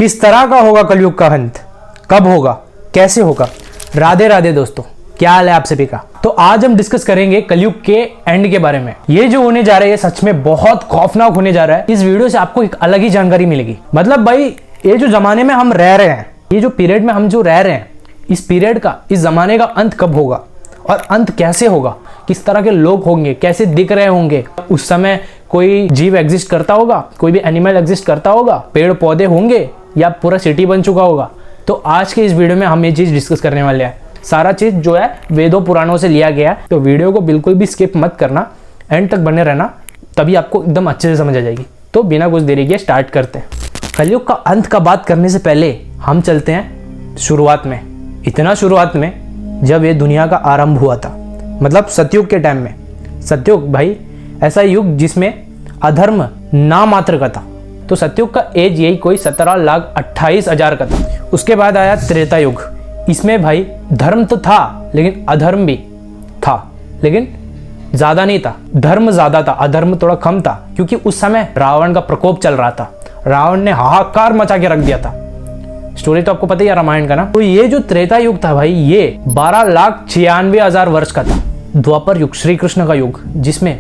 किस तरह का होगा कलयुग का अंत, कब होगा, कैसे होगा। राधे राधे दोस्तों, क्या हाल है आप सभी का। तो आज हम डिस्कस करेंगे कलयुग के एंड के बारे में। ये जो होने जा रहा है ये सच में बहुत खौफनाक होने जा रहा है। इस वीडियो से आपको एक अलग ही जानकारी मिलेगी। मतलब भाई ये जो जमाने में हम रह रहे हैं, ये जो पीरियड में हम जो रह रहे हैं, इस पीरियड का, इस जमाने का अंत कब होगा और अंत कैसे होगा, किस तरह के लोग होंगे, कैसे दिख रहे होंगे। उस समय कोई जीव एग्जिस्ट करता होगा, कोई भी एनिमल एग्जिस्ट करता होगा, पेड़ पौधे होंगे या पूरा सिटी बन चुका होगा। तो आज के इस वीडियो में हम ये चीज डिस्कस करने वाले हैं। सारा चीज जो है वेदों पुराणों से लिया गया है, तो वीडियो को बिल्कुल भी स्किप मत करना, एंड तक बने रहना, तभी आपको एकदम अच्छे से समझ आ जाएगी। तो बिना कुछ देरी के स्टार्ट करते हैं। कलयुग का अंत का बात करने से पहले हम चलते हैं शुरुआत में। इतना शुरुआत में जब ये दुनिया का आरंभ हुआ था, मतलब सतयुग के टाइम में। सतयुग भाई ऐसा युग जिसमें अधर्म ना मात्र का था। तो सतयुग का एज यही कोई 17,28,000 का था। उसके बाद आया त्रेता युग। इसमें भाई धर्म तो था लेकिन अधर्म भी था, लेकिन ज्यादा नहीं था। धर्म ज्यादा था, अधर्म थोड़ा कम था, क्योंकि उस समय रावण का प्रकोप चल रहा था। रावण ने हाहाकार मचा के रख दिया था। स्टोरी तो आपको पता ही है रामायण का ना। तो ये जो त्रेता युग था भाई, ये 12,96,000 वर्ष का था। द्वापर युग, श्री कृष्ण का युग, जिसमें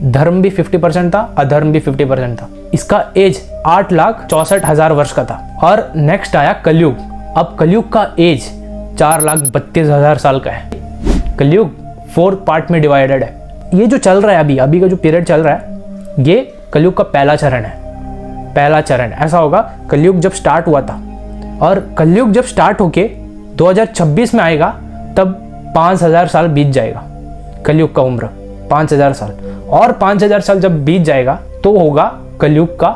धर्म भी 50% था, अधर्म भी 50% था। इसका एज 8,64,000 वर्ष का था। और नेक्स्ट आया कलयुग। अब कलयुग का एज 4,32,000 साल का है। कलयुग 4 पार्ट में डिवाइडेड है। ये जो चल रहा है अभी का जो पीरियड चल रहा है, ये कलयुग का पहला चरण है। पहला चरण ऐसा होगा, कलयुग जब स्टार्ट हुआ था, और कलयुग जब स्टार्ट होके 2026 में आएगा, तब 5,000 साल बीत जाएगा। कलयुग का उम्र 5,000 साल, और 5,000 साल जब बीत जाएगा तो होगा कलयुग का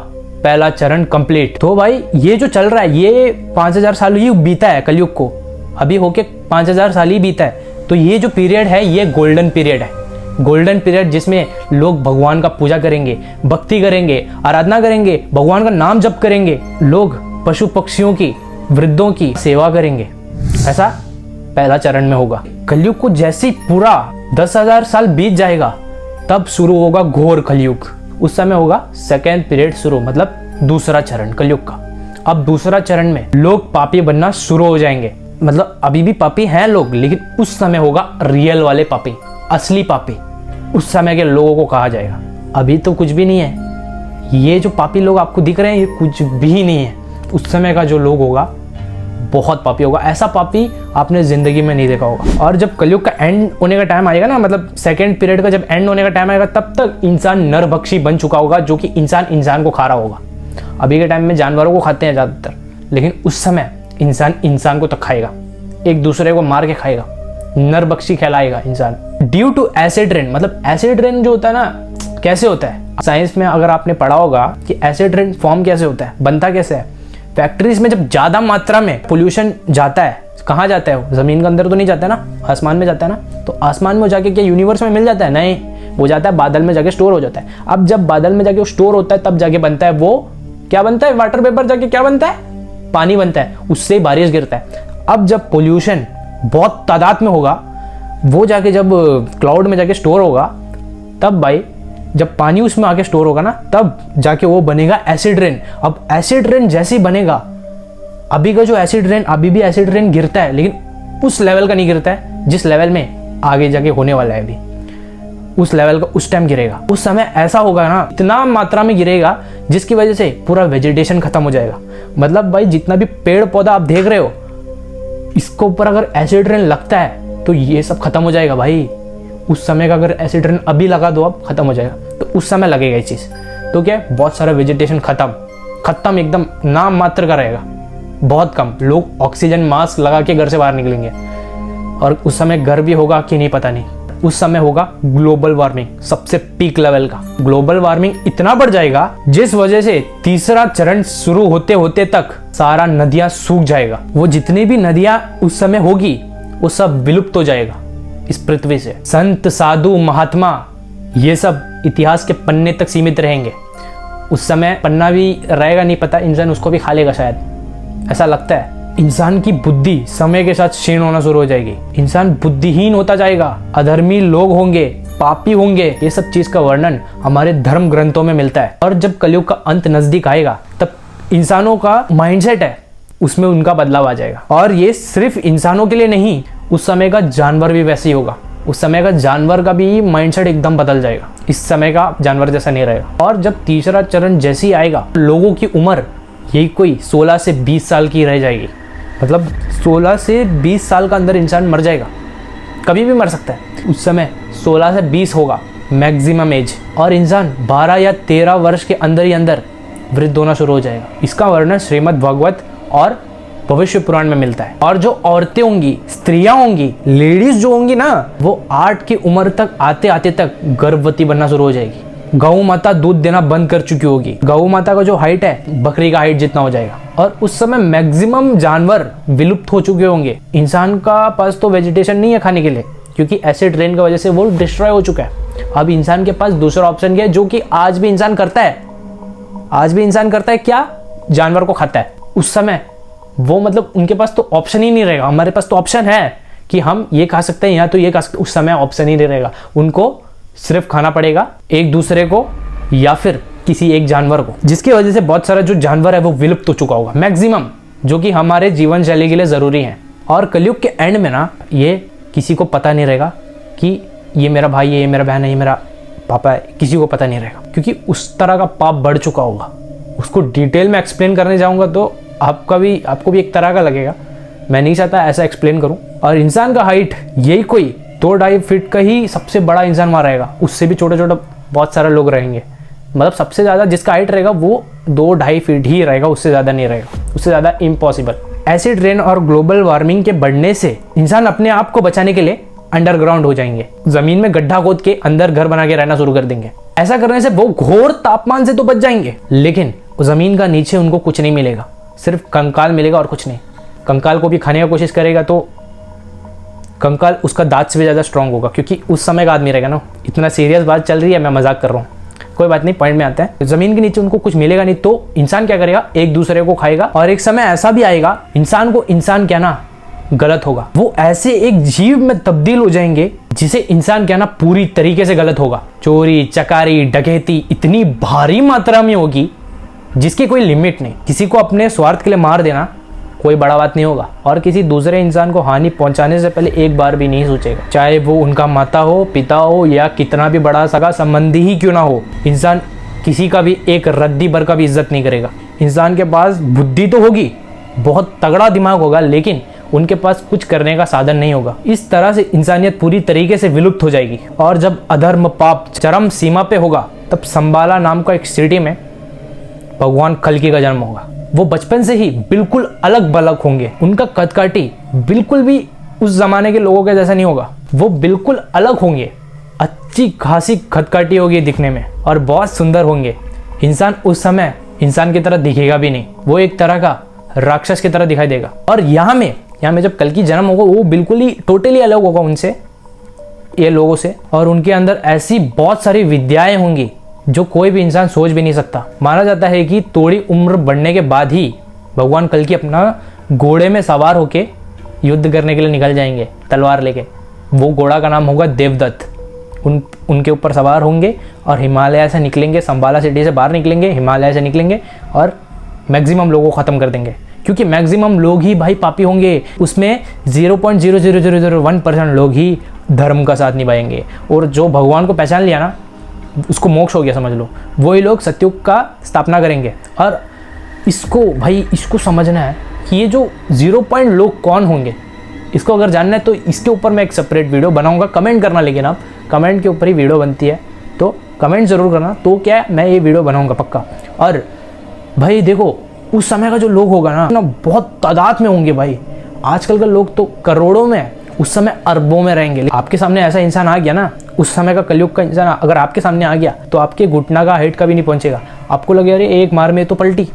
पहला चरण कंप्लीट। तो भाई ये जो चल रहा है, ये 5,000 साल ही बीता है कलयुग को, अभी होके 5,000 साल ही बीता है। तो ये जो पीरियड है ये गोल्डन पीरियड है। गोल्डन पीरियड जिसमें लोग भगवान का पूजा करेंगे, भक्ति करेंगे, आराधना करेंगे, भगवान का नाम जप करेंगे, लोग पशु पक्षियों की, वृद्धों की सेवा करेंगे। ऐसा पहला चरण में होगा। कलयुग को जैसे ही पूरा 10,000 साल बीत जाएगा, तब शुरू होगा घोर कलयुग। उस समय होगा सेकेंड पीरियड शुरू, मतलब दूसरा चरण कलयुग का। अब दूसरा चरण में लोग पापी बनना शुरू हो जाएंगे। मतलब अभी भी पापी हैं लोग, लेकिन उस समय होगा रियल वाले पापी, असली पापी। उस समय के लोगों को कहा जाएगा। अभी तो कुछ भी नहीं है। ये जो पापी लोग आपको दिख रहे हैं, ये कुछ भी नहीं है। उस समय का जो लोग होगा बहुत पापी होगा। ऐसा पापी आपने जिंदगी में नहीं देखा होगा। और जब कलयुग का एंड होने का टाइम आएगा ना, मतलब सेकेंड पीरियड का जब एंड होने का टाइम आएगा, तब तक इंसान नरभक्षी बन चुका होगा, जो कि इंसान को खा रहा होगा। अभी के टाइम में जानवरों को खाते हैं ज्यादातर, लेकिन उस समय इंसान को तक खाएगा, एक दूसरे को मार के खाएगा, नरभक्षी कहलाएगा इंसान। Due to acid rain. मतलब एसिड रेन जो होता है ना, कैसे होता है साइंस में अगर आपने पढ़ा होगा कि एसिड रेन फॉर्म कैसे होता है, बनता कैसे है। फैक्ट्रीज में जब ज्यादा मात्रा में पोल्यूशन जाता है, कहाँ जाता है, जमीन के अंदर तो नहीं जाता है ना, आसमान में जाता है ना। तो आसमान में जाके क्या यूनिवर्स में मिल जाता है? नहीं, वो जाता है बादल में जाके स्टोर हो जाता है। अब जब बादल में जाके स्टोर होता है, तब जाके बनता है वो क्या बनता है, वाटर वेपर जाके क्या बनता है, पानी बनता है, उससे बारिश गिरता है। अब जब पोल्यूशन बहुत तादाद में होगा, वो जाके जब क्लाउड में जाके स्टोर होगा, तब भाई जब पानी उसमें आके स्टोर होगा ना, तब जाके वो बनेगा एसिड रेन। अब एसिड रेन जैसे ही बनेगा, अभी का जो एसिड रेन, अभी भी एसिड रेन गिरता है, लेकिन उस लेवल का नहीं गिरता है जिस लेवल में आगे जाके होने वाला है। अभी उस लेवल का उस टाइम गिरेगा। उस समय ऐसा होगा ना, इतना मात्रा में गिरेगा जिसकी वजह से पूरा वेजिटेशन खत्म हो जाएगा। मतलब भाई जितना भी पेड़ पौधा आप देख रहे हो, इसके ऊपर अगर एसिड रेन लगता है तो ये सब खत्म हो जाएगा भाई। उस समय का अगर एसिड रेन अभी लगा दो, अब खत्म हो जाएगा। तो उस समय लगेगा ये चीज, तो क्या है, बहुत सारा वेजिटेशन खत्म एकदम नाम मात्र का रहेगा, बहुत कम। लोग ऑक्सीजन मास्क लगा के घर से बाहर निकलेंगे। और उस समय घर भी होगा कि नहीं पता नहीं। उस समय होगा ग्लोबल वार्मिंग, सबसे पीक लेवल का। ग्लोबल वार्मिंग इतना बढ़ जाएगा जिस वजह से तीसरा चरण शुरू होते होते तक सारा नदियां सूख जाएगा। वो जितनी भी नदियां उस समय होगी, वो सब विलुप्त हो जाएगा इस पृथ्वी से। संत, साधु, महात्मा, ये सब इतिहास के पन्ने तक सीमित रहेंगे। उस समय पन्ना भी रहेगा नहीं पता, इंसान उसको भी खा लेगा शायद, ऐसा लगता है। इंसान की बुद्धि समय के साथ क्षीण होना शुरू हो जाएगी। इंसान बुद्धिहीन होता जाएगा, अधर्मी लोग होंगे, पापी होंगे। ये सब चीज का वर्णन हमारे धर्म ग्रंथों में मिलता है। और जब कलयुग का अंत नजदीक आएगा, तब इंसानों का माइंडसेट है उसमें उनका बदलाव आ जाएगा। और ये सिर्फ इंसानों के लिए नहीं, उस समय का जानवर भी वैसे ही होगा। उस समय का जानवर का भी माइंडसेट एकदम बदल जाएगा, इस समय का जानवर जैसा नहीं रहेगा। और जब तीसरा चरण जैसे ही आएगा, लोगों की उम्र यही कोई 16 से 20 साल की रह जाएगी। मतलब 16 से 20 साल का अंदर इंसान मर जाएगा, कभी भी मर सकता है। उस समय 16 से 20 होगा मैक्सिमम एज, और इंसान 12 या 13 वर्ष के अंदर ही अंदर वृद्ध होना शुरू हो जाएगा। इसका वर्णन श्रीमद् भागवत और भविष्य पुराण में मिलता है। और जो औरतें होंगी, स्त्रियां होंगी, लेडीज जो होंगी ना, वो 8 की उम्र तक आते आते तक गर्भवती बनना शुरू हो जाएगी। गौ माता दूध देना बंद कर चुकी होगी। गौ माता का जो हाइट है बकरी का हाइट जितना हो जाएगा। और उस समय मैक्सिमम जानवर विलुप्त हो चुके होंगे। इंसान का पास तो वेजिटेशन नहीं है खाने के लिए, क्योंकि एसिड रेन की वजह से वो डिस्ट्रॉय हो चुका है। अब इंसान के पास दूसरा ऑप्शन क्या है, जो कि आज भी इंसान करता है। आज भी इंसान करता है क्या? जानवर को खाता है। उस समय वो मतलब उनके पास तो ऑप्शन ही नहीं रहेगा। हमारे पास तो ऑप्शन है कि हम ये खा सकते हैं या तो ये खा सकते हैं। उस समय ऑप्शन ही नहीं रहेगा, उनको सिर्फ खाना पड़ेगा एक दूसरे को या फिर किसी एक जानवर को, जिसकी वजह से बहुत सारा जो जानवर है वो विलुप्त हो चुका होगा मैक्सिमम, जो कि हमारे जीवन शैली के लिए जरूरी है। और कलयुग के एंड में ना, ये किसी को पता नहीं रहेगा कि ये मेरा भाई है, ये मेरा बहन है, ये मेरा पापा है, किसी को पता नहीं रहेगा, क्योंकि उस तरह का पाप बढ़ चुका होगा। उसको डिटेल में एक्सप्लेन करने जाऊंगा तो आपको भी एक तरह का लगेगा। मैं नहीं चाहता ऐसा एक्सप्लेन करूं। और इंसान का हाइट यही कोई 2-2.5 फीट का ही सबसे बड़ा इंसान वहाँ रहेगा। उससे भी छोटे छोटे बहुत सारे लोग रहेंगे। मतलब सबसे ज़्यादा जिसका हाइट रहेगा वो 2-2.5 फीट ही रहेगा, उससे ज़्यादा नहीं रहेगा, उससे ज़्यादा इम्पॉसिबल। एसिड रेन और ग्लोबल वार्मिंग के बढ़ने से इंसान अपने आप को बचाने के लिए अंडरग्राउंड हो जाएंगे। जमीन में गड्ढा खोद के अंदर घर बना के रहना शुरू कर देंगे। ऐसा करने से वो घोर तापमान से तो बच जाएंगे, लेकिन जमीन का नीचे उनको कुछ नहीं मिलेगा, सिर्फ कंकाल मिलेगा और कुछ नहीं। कंकाल को भी खाने का कोशिश करेगा तो कंकाल उसका दांत से भी ज़्यादा स्ट्रांग होगा, क्योंकि उस समय का आदमी रहेगा ना। इतना सीरियस बात चल रही है, मैं मजाक कर रहा हूँ, कोई बात नहीं, पॉइंट में आता है। जमीन के नीचे उनको कुछ मिलेगा नहीं तो इंसान क्या करेगा, एक दूसरे को खाएगा। और एक समय ऐसा भी आएगा इंसान को इंसान कहना गलत होगा। वो ऐसे एक जीव में तब्दील हो जाएंगे जिसे इंसान कहना पूरी तरीके से गलत होगा। चोरी चकारी डकैती इतनी भारी मात्रा में होगी जिसकी कोई लिमिट नहीं। किसी को अपने स्वार्थ के लिए मार देना कोई बड़ा बात नहीं होगा, और किसी दूसरे इंसान को हानि पहुंचाने से पहले एक बार भी नहीं सोचेगा, चाहे वो उनका माता हो, पिता हो, या कितना भी बड़ा सगा संबंधी ही क्यों ना हो। इंसान किसी का भी एक रद्दी भर का भी इज्जत नहीं करेगा। इंसान के पास बुद्धि तो होगी, बहुत तगड़ा दिमाग होगा, लेकिन उनके पास कुछ करने का साधन नहीं होगा। इस तरह से इंसानियत पूरी तरीके से विलुप्त हो जाएगी। और जब अधर्म पाप चरम सीमा पे होगा, तब संबाला नाम का एक सिटी में भगवान कल्कि का जन्म होगा। वो बचपन से ही बिल्कुल अलग बलग होंगे। उनका कदकाठी बिल्कुल भी उस जमाने के लोगों के जैसा नहीं होगा, वो बिल्कुल अलग होंगे। अच्छी खासी कदकाठी होगी दिखने में और बहुत सुंदर होंगे। इंसान उस समय इंसान की तरह दिखेगा भी नहीं, वो एक तरह का राक्षस की तरह दिखाई देगा। और यहाँ में जब कल्कि जन्म होगा, वो बिल्कुल ही टोटली अलग होगा उनसे, ये लोगों से। और उनके अंदर ऐसी बहुत सारी विद्याएं होंगी जो कोई भी इंसान सोच भी नहीं सकता। माना जाता है कि थोड़ी उम्र बढ़ने के बाद ही भगवान कल्कि अपना घोड़े में सवार होके युद्ध करने के लिए निकल जाएंगे, तलवार लेके। वो घोड़ा का नाम होगा देवदत्त। उनके ऊपर सवार होंगे और हिमालय से निकलेंगे, संबाला सिटी से बाहर निकलेंगे, हिमालय से निकलेंगे और मैक्सिमम लोगों को ख़त्म कर देंगे। क्योंकि मैक्सिमम लोग ही भाई पापी होंगे, उसमें 0.00001% लोग ही धर्म का साथ निभाएंगे। और जो भगवान को पहचान लिया ना, उसको मोक्ष हो गया समझ लो, वही लोग सत्युग का स्थापना करेंगे। और इसको समझना है कि ये जो 0 लोग कौन होंगे, इसको अगर जानना है तो इसके ऊपर मैं एक सेपरेट वीडियो बनाऊंगा। कमेंट करना, लेकिन आप कमेंट के ऊपर ही वीडियो बनती है तो कमेंट ज़रूर करना, तो क्या मैं ये वीडियो बनाऊंगा पक्का। और भाई देखो, उस समय का जो लोग होगा ना बहुत तादाद में होंगे भाई। आजकल का लोग तो करोड़ों में, उस समय अरबों में रहेंगे। आपके सामने ऐसा इंसान आ गया ना, उस समय का कलयुग का इंसान अगर आपके सामने आ गया तो आपके घुटना का हाइट का भी नहीं पहुंचेगा। आपको लगेगा अरे एक मार में तो पलटी,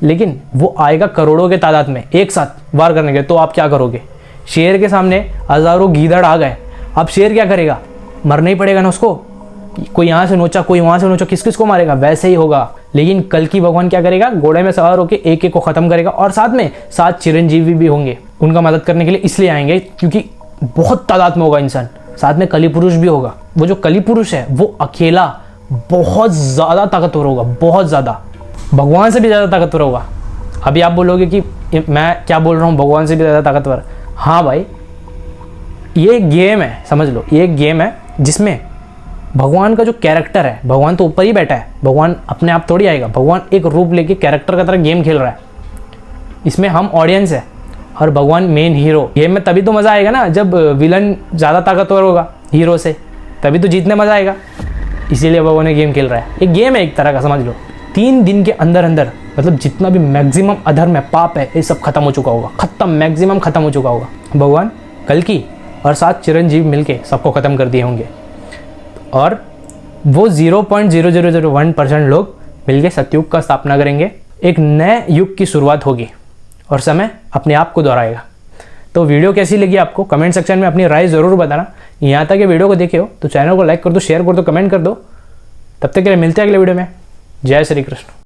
लेकिन वो आएगा करोड़ों के तादाद में एक साथ वार करने के। तो आप क्या करोगे? शेर के सामने हजारों गीदड़ आ गए, अब शेर क्या करेगा? मरना ही पड़ेगा ना उसको। कोई यहाँ से नोचा, कोई वहां से नोचा, किस किस को मारेगा? वैसे ही होगा। लेकिन कल्कि भगवान क्या करेगा? घोड़े में सवार होकर एक एक को खत्म करेगा। और साथ में 7 चिरंजीवी भी होंगे उनका मदद करने के लिए, इसलिए आएंगे क्योंकि बहुत तादाद में होगा इंसान। साथ में कली पुरुष भी होगा। वो जो कली पुरुष है वो अकेला बहुत ज्यादा ताकतवर होगा, बहुत ज्यादा। भगवान से भी ज़्यादा ताकतवर होगा। अभी आप बोलोगे कि मैं क्या बोल रहा हूँ, भगवान से भी ज़्यादा ताकतवर। हाँ भाई, ये एक गेम है, समझ लो, ये एक गेम है जिसमें भगवान का जो कैरेक्टर है, भगवान तो ऊपर ही बैठा है, भगवान अपने आप थोड़ी आएगा, भगवान एक रूप लेके कैरेक्टर का तरह गेम खेल रहा है। इसमें हम ऑडियंस है और भगवान मेन हीरो। गेम में तभी तो मज़ा आएगा ना, जब विलन ज़्यादा ताकतवर होगा हीरो से, तभी तो जीतने मज़ा आएगा। इसीलिए भगवान ने गेम खेल रहा है। एक गेम है एक तरह का, समझ लो। 3 दिन के अंदर अंदर मतलब जितना भी मैक्सिमम अधर्म है, पाप है, ये सब खत्म हो चुका होगा, खत्म, मैक्सिमम खत्म हो चुका होगा। भगवान कल्कि और 7 चिरंजीव मिलके सबको ख़त्म कर दिए होंगे और वो 0.0001% लोग मिलके सतयुग का स्थापना करेंगे। एक नए युग की शुरुआत होगी और समय अपने आप को दोहराएगा। तो वीडियो कैसी लगी आपको कमेंट सेक्शन में अपनी राय ज़रूर बताना। यहाँ तक ये वीडियो को देखे हो तो चैनल को लाइक कर दो, शेयर कर दो, कमेंट कर दो। तब तक के लिए मिलते हैं अगले वीडियो में। जय श्री कृष्ण।